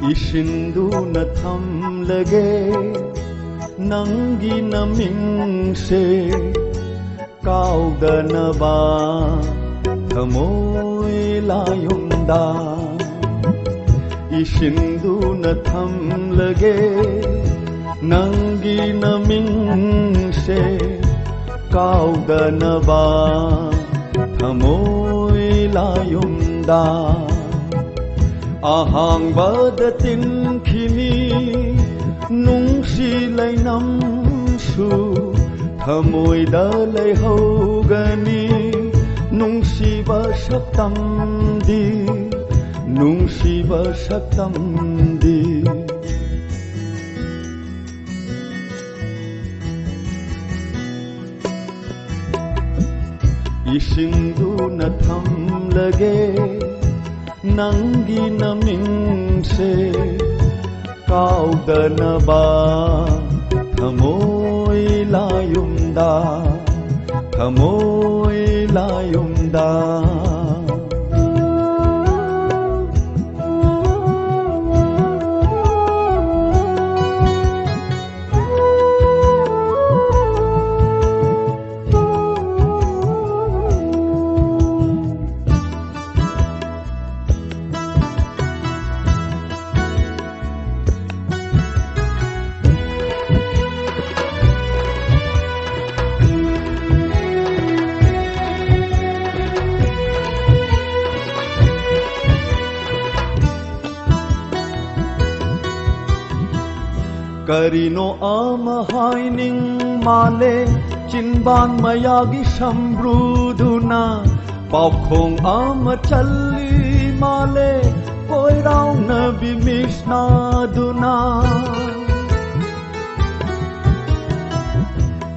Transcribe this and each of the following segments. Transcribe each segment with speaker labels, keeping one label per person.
Speaker 1: Isinduna thamlage nangi namingse kaudana thamoy layunda Isinduna thamlage nangi namingse kaudana thamoy layunda Ahang badatin kini nungsi lainamsu thamoy dalay hogani nungsi basaktamdi nungsi basaktamdi Isinduna thamlage nangi namingse kaudana thamoy layunda thamoy layunda Karino amahaining male chinban mayagi sambruduna paukhong amachalli male koirau nabi misnaduna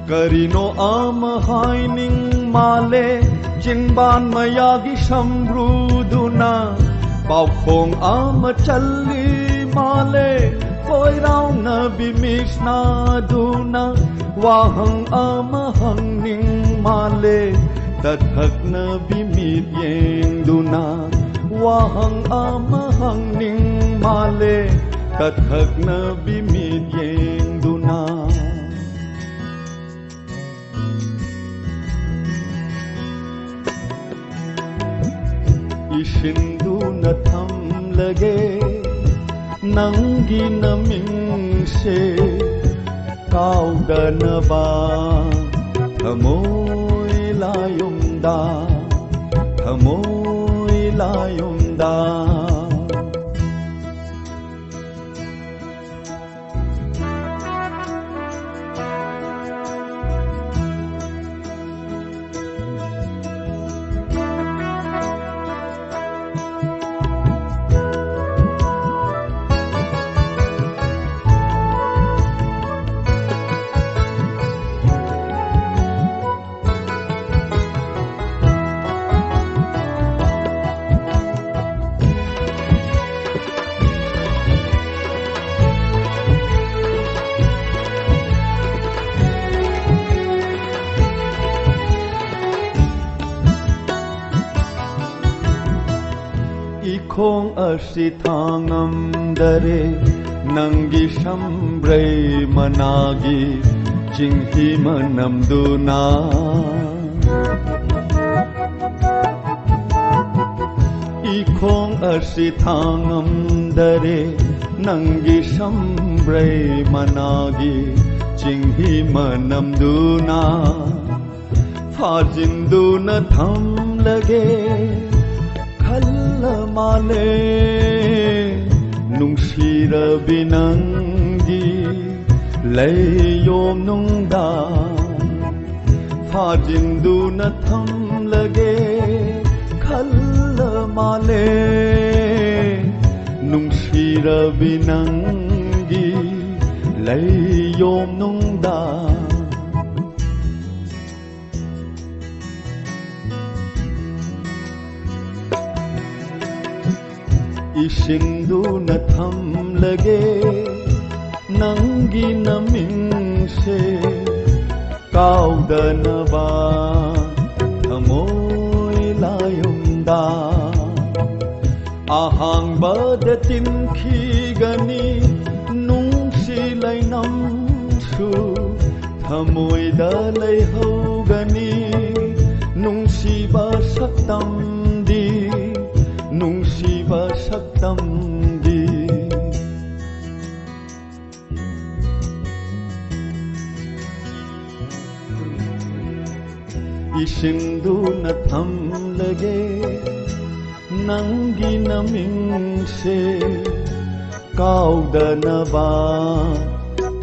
Speaker 1: Karino amahaining male chinban mayagi sambruduna paukhong amachalli male koirau nabi misnaduna wahang amahang ning male tathak nabi mityeng duna wahang amahang ning male tathak nabi mityeng duna Isinduna thamlage nangi namingse kaudana thamoy layunda thamoy layunda Ikhong asithangam dare nangi sambray managi jinghi manamduna Ikhong asithangam dare nangi sambray managi jinghi manamduna Fajinduna thamlage male nungsira binangi layom nungda fajinduna thamlage khalla male nungsira binangi layom nungda Isinduna thamlage nangi namingse kaudana thamoy layunda ꯑꯍꯥꯡꯕꯗ ꯇꯤꯟꯈꯤꯒꯅꯤ ꯅꯨꯡꯁꯤ ꯂꯩꯅꯝꯁꯨ ꯊꯃꯣꯏꯗ ꯂꯩꯍꯧꯒꯅꯤ ꯅꯨꯡꯁꯤꯕ ꯁꯛꯇꯝꯗꯤ ꯅꯨꯡꯁꯤꯕ ꯁꯛꯇꯝꯗꯤ 이신두나 탐르게 낭기 나밍세 까우다나바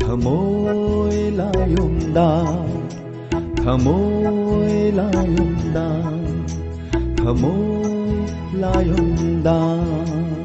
Speaker 1: thαμôi 라용다 thαμôi 라용다 thαμôi 라용다